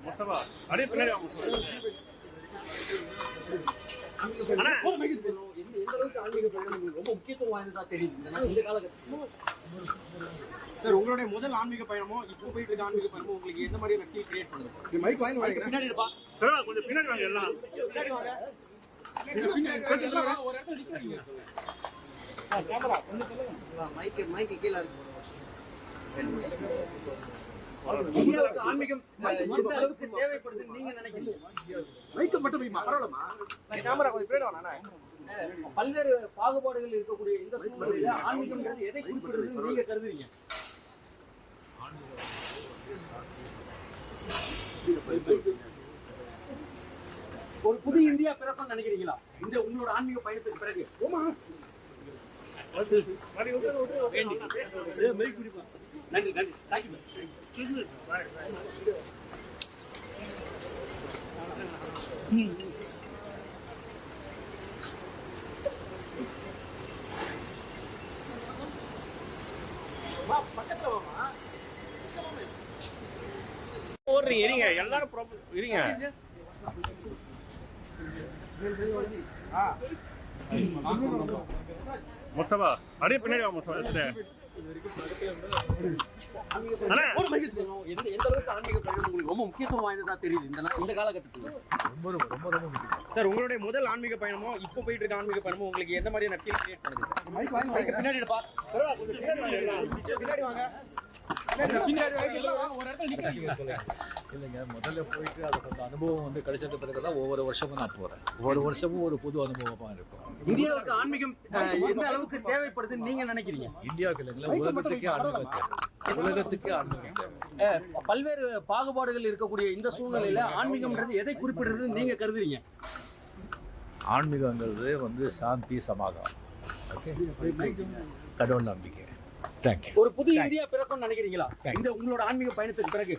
முஸ்தபா அப்படியே பின்னாடி வாங்க அண்ணா. எந்த அளவுக்கு ஆன்மீக பயணம் உங்களுக்கு ரொம்ப முக்கியத்துவம் வாய்ந்ததா தெரியுது இந்த காலகட்டத்தில்? சார், உங்களுடைய முதல் ஆன்மீக பயணமோ இப்போ போயிட்டு இருக்க ஆன்மீக பயணமோ உங்களுக்கு எந்த மாதிரி ஃபீல் கிரியேட் பண்ணுது? மைக் வாங்கி பின்னாடி இருப்பா, கொஞ்சம் பின்னாடி வாங்க எல்லாம் பின்னாடி வாங்க. ஒரு இடத்துல நிக்கிறீங்க. கேமரா மைக் கீழே இருக்கு. இந்தியாவுக்கு ஆன்மீகம் எந்த அளவுக்கு தேவைப்படுதுன்னு நீங்க நினைக்கிறீங்க? மைக்க மட்டும் போய் பரவாயில்லமா? கேமரா கொஞ்சம் பின்னாடி வாங்க. பல்வேறு பாகுபாடுகள் இருக்கக்கூடிய இந்த சூழ்நிலையில ஆன்மீகம்ன்றது எதை குறிப்பிடுறதுன்னு நீங்க கருதுறீங்க? ஒரு புது இந்தியா பிறக்கும் நினைக்கிறீங்களா இந்த உங்களோட ஆன்மீக பயணத்துக்கு பிறகு? நன்றி நன்றி, தேங்க்யூ. ஓடுறீங்க இருங்க எல்லாரும் இருங்க முஸ்தபா அப்படியே பின்னாடி வாங்க முஸ்தபா எந்த அளவுக்கு ஆன்மீக பயணம் உங்களுக்கு ரொம்ப முக்கியத்துவம் வாய்ந்ததா தெரியுது இந்த காலகட்டத்தில்? ரொம்ப ரொம்ப ரொம்ப முக்கியம். சார், உங்களுடைய முதல் ஆன்மீக பயணமோ இப்போ போயிட்டு இருக்க ஆன்மீக பயணமோ உங்களுக்கு எந்த மாதிரியான ஃபீல் கிரியேட் பண்ணுது? மைக் வாங்கி பின்னாடி இருப்பா, பின்னாடி வாங்க. இல்லைங்க, முதல்ல போயிட்டு அது கொஞ்சம் அனுபவம் வந்து கிடைச்சது பிறகு தான் ஒவ்வொரு வருஷமும் நான் போறேன். ஒவ்வொரு வருஷமும் ஒரு புது அனுபவமா இருக்கும். இந்தியாவுக்கு ஆன்மீகம் எந்த அளவுக்கு தேவைப்படுதுன்னு நீங்க நினைக்கிறீங்க? இந்தியாவுக்கு இல்லைங்களா, உலகத்துக்கே ஆன்மீகம் தேவை. உலகத்துக்கே ஆன்மீகம் தேவை. பல்வேறு பாகுபாடுகள் இருக்கக்கூடிய இந்த சூழ்நிலையில ஆன்மீகம்ன்றது எதை குறிப்பிடுறதுன்னு நீங்க கருதுறீங்க? ஆன்மீகங்கிறது வந்து சாந்தி, சமாதானம். ஓகே, கடவுள் நம்பிக்கை. தேங்க்யூ. ஒரு புது இந்தியா பிறக்கும் நினைக்கிறீங்களா இந்த உங்களோட ஆன்மீக பயணத்துக்கு பிறகு?